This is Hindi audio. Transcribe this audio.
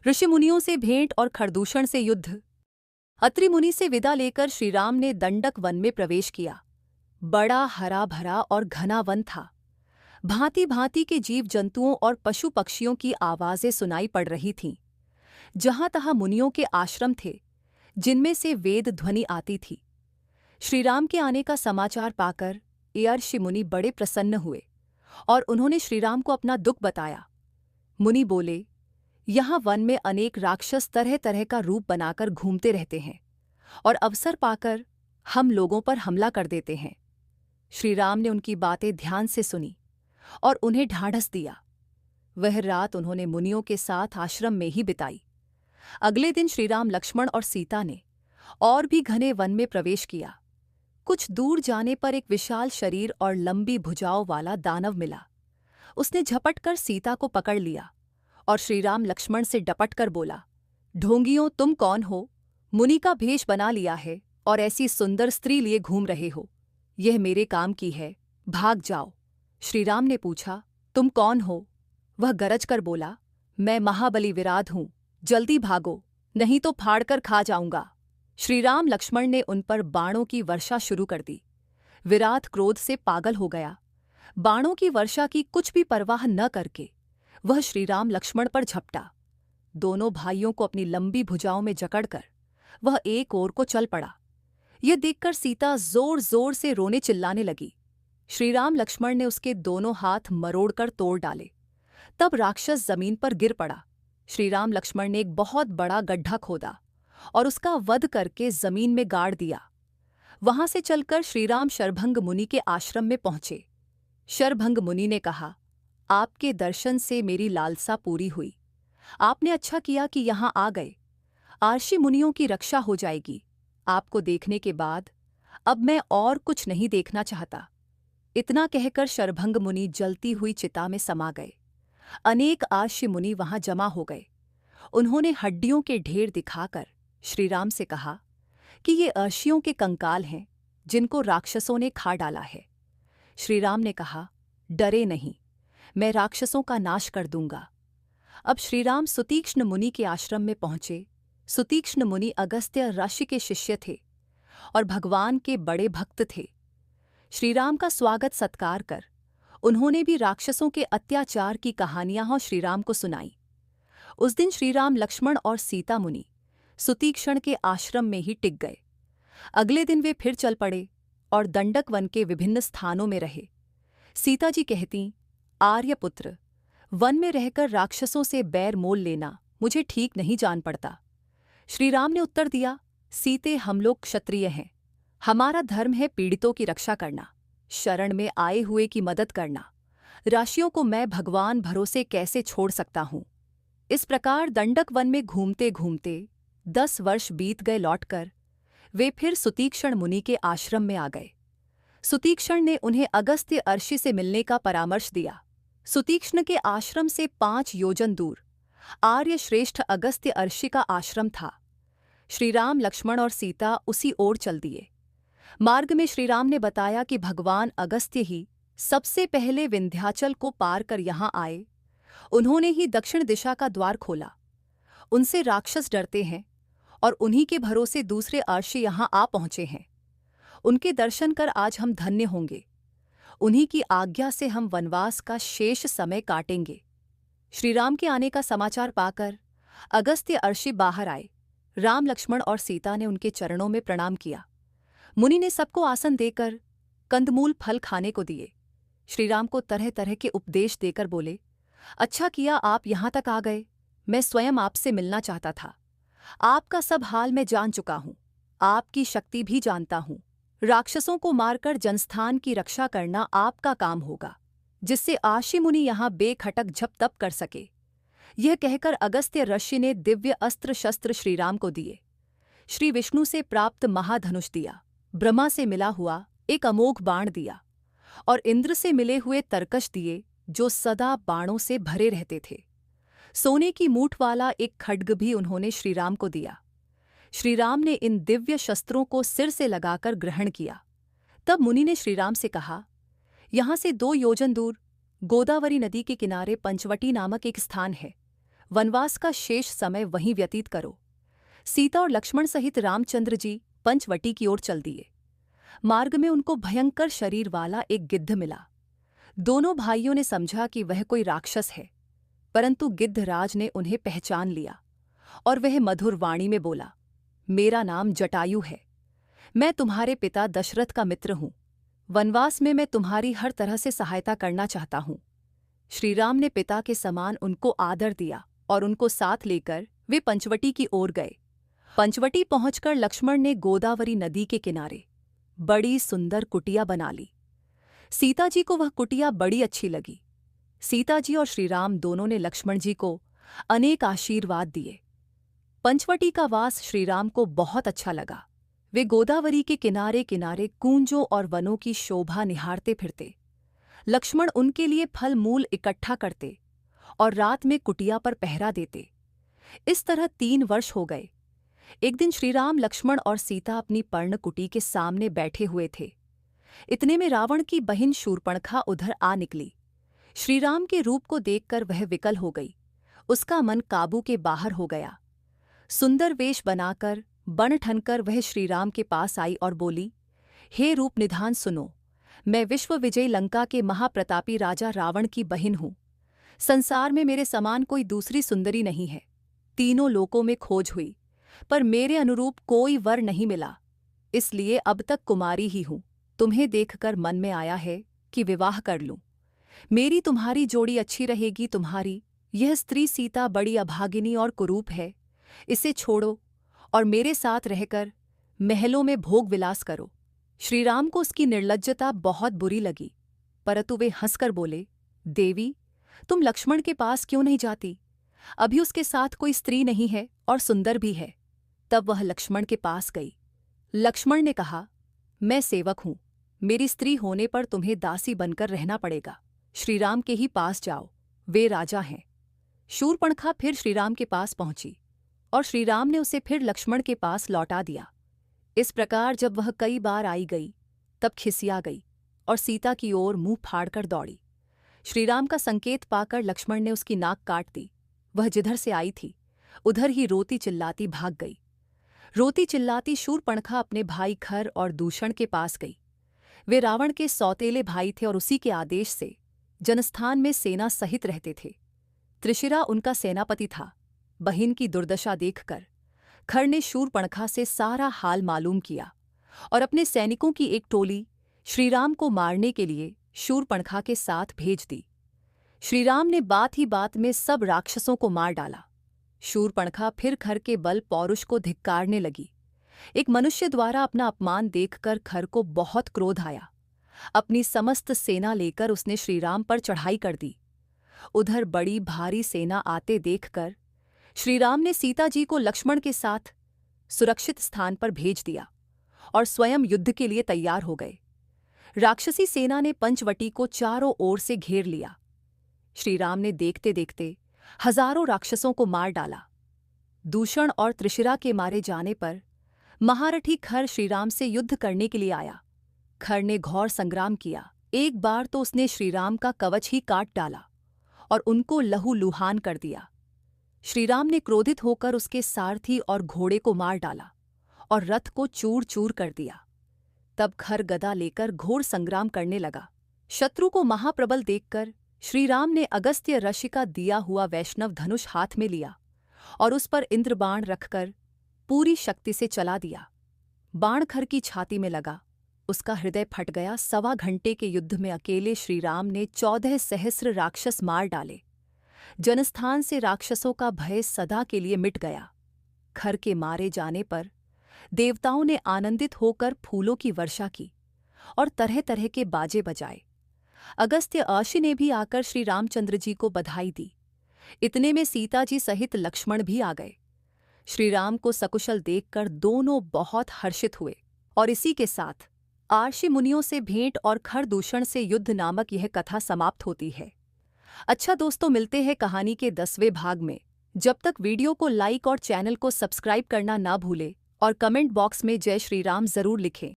ऋषि मुनियों से भेंट और खरदूषण से युद्ध। अत्रि मुनि से विदा लेकर श्रीराम ने दंडक वन में प्रवेश किया। बड़ा हरा भरा और घना वन था। भांति भांति के जीव जंतुओं और पशु पक्षियों की आवाजें सुनाई पड़ रही थीं। जहां तहां मुनियों के आश्रम थे, जिनमें से वेद ध्वनि आती थी। श्रीराम के आने का समाचार पाकर अर्षि मुनि बड़े प्रसन्न हुए और उन्होंने श्रीराम को अपना दुख बताया। मुनि बोले, यहाँ वन में अनेक राक्षस तरह तरह का रूप बनाकर घूमते रहते हैं और अवसर पाकर हम लोगों पर हमला कर देते हैं। श्रीराम ने उनकी बातें ध्यान से सुनी और उन्हें ढाढ़स दिया। वह रात उन्होंने मुनियों के साथ आश्रम में ही बिताई। अगले दिन श्रीराम, लक्ष्मण और सीता ने और भी घने वन में प्रवेश किया। कुछ दूर जाने पर एक विशाल शरीर और लंबी भुजाओं वाला दानव मिला। उसने झपट कर सीता को पकड़ लिया और श्रीराम लक्ष्मण से डपट कर बोला, ढोंगियों, तुम कौन हो? मुनि का भेष बना लिया है और ऐसी सुंदर स्त्री लिए घूम रहे हो। यह मेरे काम की है, भाग जाओ। श्रीराम ने पूछा, तुम कौन हो? वह गरज कर बोला, मैं महाबली विराट हूं, जल्दी भागो, नहीं तो फाड़कर खा जाऊंगा। श्रीराम लक्ष्मण ने उन पर बाणों की वर्षा शुरू कर दी। विराट क्रोध से पागल हो गया। बाणों की वर्षा की कुछ भी परवाह न करके वह श्रीराम लक्ष्मण पर झपटा। दोनों भाइयों को अपनी लंबी भुजाओं में जकड़कर वह एक ओर को चल पड़ा। यह देखकर सीता जोर जोर से रोने चिल्लाने लगी। श्रीराम लक्ष्मण ने उसके दोनों हाथ मरोड़कर तोड़ डाले। तब राक्षस जमीन पर गिर पड़ा। श्रीराम लक्ष्मण ने एक बहुत बड़ा गड्ढा खोदा और उसका वध करके जमीन में गाड़ दिया। वहां से चलकर श्रीराम शरभंग मुनि के आश्रम में पहुंचे। शरभंग मुनि ने कहा, आपके दर्शन से मेरी लालसा पूरी हुई। आपने अच्छा किया कि यहाँ आ गए। अर्षि मुनियों की रक्षा हो जाएगी। आपको देखने के बाद अब मैं और कुछ नहीं देखना चाहता। इतना कहकर शरभंग मुनि जलती हुई चिता में समा गए। अनेक अर्षि मुनि वहां जमा हो गए। उन्होंने हड्डियों के ढेर दिखाकर श्रीराम से कहा कि ये अर्षियों के कंकाल हैं, जिनको राक्षसों ने खा डाला है। श्रीराम ने कहा, डरे नहीं, मैं राक्षसों का नाश कर दूंगा। अब श्रीराम सुतीक्ष्ण मुनि के आश्रम में पहुंचे। सुतीक्ष्ण मुनि अगस्त्य ऋषि के शिष्य थे और भगवान के बड़े भक्त थे। श्रीराम का स्वागत सत्कार कर उन्होंने भी राक्षसों के अत्याचार की कहानियां श्रीराम को सुनाई। उस दिन श्रीराम, लक्ष्मण और सीता मुनि सुतीक्षण के आश्रम में ही टिक गए। अगले दिन वे फिर चल पड़े और दंडक वन के विभिन्न स्थानों में रहे। सीता जी कहती, आर्यपुत्र, वन में रहकर राक्षसों से बैर मोल लेना मुझे ठीक नहीं जान पड़ता। श्रीराम ने उत्तर दिया, सीते, हम लोग क्षत्रिय हैं। हमारा धर्म है पीड़ितों की रक्षा करना, शरण में आए हुए की मदद करना। राशियों को मैं भगवान भरोसे कैसे छोड़ सकता हूँ। इस प्रकार दंडक वन में घूमते घूमते 10 वर्ष बीत गए। लौटकर वे फिर सुतीक्षण मुनि के आश्रम में आ गए। सुतीक्षण ने उन्हें अगस्त्य ऋषि से मिलने का परामर्श दिया। सुतीक्ष्ण के आश्रम से 5 योजन दूर आर्य श्रेष्ठ अगस्त्य ऋषि का आश्रम था। श्रीराम, लक्ष्मण और सीता उसी ओर चल दिए। मार्ग में श्रीराम ने बताया कि भगवान अगस्त्य ही सबसे पहले विंध्याचल को पार कर यहाँ आए। उन्होंने ही दक्षिण दिशा का द्वार खोला। उनसे राक्षस डरते हैं और उन्हीं के भरोसे दूसरे ऋषि यहाँ आ पहुँचे हैं। उनके दर्शन कर आज हम धन्य होंगे। उन्हीं की आज्ञा से हम वनवास का शेष समय काटेंगे। श्रीराम के आने का समाचार पाकर अगस्त्य ऋषि बाहर आए। राम, लक्ष्मण और सीता ने उनके चरणों में प्रणाम किया। मुनि ने सबको आसन देकर कंदमूल फल खाने को दिए। श्रीराम को तरह तरह के उपदेश देकर बोले, अच्छा किया आप यहाँ तक आ गए। मैं स्वयं आपसे मिलना चाहता था। आपका सब हाल मैं जान चुका हूँ। आपकी शक्ति भी जानता हूँ। राक्षसों को मारकर जनस्थान की रक्षा करना आपका काम होगा, जिससे अर्षि मुनि यहाँ बेखटक झप तप कर सके। यह कहकर अगस्त्य ऋषि ने दिव्य अस्त्र शस्त्र श्रीराम को दिए। श्री विष्णु से प्राप्त महाधनुष दिया, ब्रह्मा से मिला हुआ एक अमोघ बाण दिया और इंद्र से मिले हुए तरकश दिए, जो सदा बाणों से भरे रहते थे। सोने की मूठ वाला एक खड्ग भी उन्होंने श्रीराम को दिया। श्रीराम ने इन दिव्य शस्त्रों को सिर से लगाकर ग्रहण किया। तब मुनि ने श्रीराम से कहा, यहाँ से 2 योजन दूर गोदावरी नदी के किनारे पंचवटी नामक एक स्थान है। वनवास का शेष समय वहीं व्यतीत करो। सीता और लक्ष्मण सहित रामचंद्र जी पंचवटी की ओर चल दिए। मार्ग में उनको भयंकर शरीर वाला एक गिद्ध मिला। दोनों भाइयों ने समझा कि वह कोई राक्षस है, परंतु गिद्धराज ने उन्हें पहचान लिया और वह मधुर वाणी में बोला, मेरा नाम जटायु है। मैं तुम्हारे पिता दशरथ का मित्र हूं। वनवास में मैं तुम्हारी हर तरह से सहायता करना चाहता हूं। श्रीराम ने पिता के समान उनको आदर दिया और उनको साथ लेकर वे पंचवटी की ओर गए। पंचवटी पहुंचकर लक्ष्मण ने गोदावरी नदी के किनारे बड़ी सुंदर कुटिया बना ली। सीता जी को वह कुटिया बड़ी अच्छी लगी। सीता जी और श्रीराम दोनों ने लक्ष्मण जी को अनेक आशीर्वाद दिए। पंचवटी का वास श्रीराम को बहुत अच्छा लगा। वे गोदावरी के किनारे किनारे कूंजों और वनों की शोभा निहारते फिरते। लक्ष्मण उनके लिए फल मूल इकट्ठा करते और रात में कुटिया पर पहरा देते। इस तरह 3 वर्ष हो गए। एक दिन श्रीराम, लक्ष्मण और सीता अपनी पर्णकुटी के सामने बैठे हुए थे। इतने में रावण की बहिन शूर्पणखा उधर आ निकली। श्रीराम के रूप को देखकर वह विकल हो गई। उसका मन काबू के बाहर हो गया। सुंदर वेश बनाकर, बन ठनकर वह श्रीराम के पास आई और बोली, हे रूप निधान सुनो, मैं विश्व विजयी लंका के महाप्रतापी राजा रावण की बहिन हूँ। संसार में मेरे समान कोई दूसरी सुंदरी नहीं है। तीनों लोकों में खोज हुई, पर मेरे अनुरूप कोई वर नहीं मिला, इसलिए अब तक कुमारी ही हूँ। तुम्हें देखकर मन में आया है कि विवाह कर लूं। मेरी तुम्हारी जोड़ी अच्छी रहेगी। तुम्हारी यह स्त्री सीता बड़ी अभागिनी और कुरूप है। इसे छोड़ो और मेरे साथ रहकर महलों में भोग विलास करो। श्रीराम को उसकी निर्लज्जता बहुत बुरी लगी, परंतु वे हंसकर बोले, देवी, तुम लक्ष्मण के पास क्यों नहीं जाती? अभी उसके साथ कोई स्त्री नहीं है और सुंदर भी है। तब वह लक्ष्मण के पास गई। लक्ष्मण ने कहा, मैं सेवक हूं। मेरी स्त्री होने पर तुम्हें दासी बनकर रहना पड़ेगा। श्रीराम के ही पास जाओ, वे राजा हैं। शूर्पणखा फिर श्रीराम के पास पहुंची और श्रीराम ने उसे फिर लक्ष्मण के पास लौटा दिया। इस प्रकार जब वह कई बार आई गई, तब खिसिया गई और सीता की ओर मुंह फाड़कर दौड़ी। श्रीराम का संकेत पाकर लक्ष्मण ने उसकी नाक काट दी। वह जिधर से आई थी उधर ही रोती चिल्लाती भाग गई। रोती चिल्लाती शूर्पणखा अपने भाई खर और दूषण के पास गई। वे रावण के सौतेले भाई थे और उसी के आदेश से जनस्थान में सेना सहित रहते थे। त्रिशिरा उनका सेनापति था। बहिन की दुर्दशा देखकर खर ने शूर्पणखा से सारा हाल मालूम किया और अपने सैनिकों की एक टोली श्रीराम को मारने के लिए शूर्पणखा के साथ भेज दी। श्रीराम ने बात ही बात में सब राक्षसों को मार डाला। शूर्पणखा फिर खर के बल पौरुष को धिक्कारने लगी। एक मनुष्य द्वारा अपना अपमान देखकर खर को बहुत क्रोध आया। अपनी समस्त सेना लेकर उसने श्रीराम पर चढ़ाई कर दी। उधर बड़ी भारी सेना आते देखकर श्रीराम ने सीता जी को लक्ष्मण के साथ सुरक्षित स्थान पर भेज दिया और स्वयं युद्ध के लिए तैयार हो गए। राक्षसी सेना ने पंचवटी को चारों ओर से घेर लिया। श्रीराम ने देखते देखते हजारों राक्षसों को मार डाला। दूषण और त्रिशिरा के मारे जाने पर महारथी खर श्रीराम से युद्ध करने के लिए आया। खर ने घोर संग्राम किया। एक बार तो उसने श्रीराम का कवच ही काट डाला और उनको लहूलुहान कर दिया। श्रीराम ने क्रोधित होकर उसके सारथी और घोड़े को मार डाला और रथ को चूर चूर कर दिया। तब खर गदा लेकर घोर संग्राम करने लगा। शत्रु को महाप्रबल देखकर श्रीराम ने अगस्त्य ऋषि का दिया हुआ वैष्णव धनुष हाथ में लिया और उस पर इंद्रबाण रखकर पूरी शक्ति से चला दिया। बाण खर की छाती में लगा, उसका हृदय फट गया। 1.25 घंटे के युद्ध में अकेले श्रीराम ने 14 सहस्र राक्षस मार डाले। जनस्थान से राक्षसों का भय सदा के लिए मिट गया। खर के मारे जाने पर देवताओं ने आनंदित होकर फूलों की वर्षा की और तरह तरह के बाजे बजाए। अगस्त्य ऋषि ने भी आकर श्री रामचंद्र जी को बधाई दी। इतने में सीता जी सहित लक्ष्मण भी आ गए। श्रीराम को सकुशल देखकर दोनों बहुत हर्षित हुए और इसी के साथ आर्षि मुनियों से भेंट और खर दूषण से युद्ध नामक यह कथा समाप्त होती है। अच्छा दोस्तों, मिलते हैं कहानी के 10वें भाग में। जब तक वीडियो को लाइक और चैनल को सब्सक्राइब करना ना भूलें और कमेंट बॉक्स में जय श्री राम जरूर लिखें।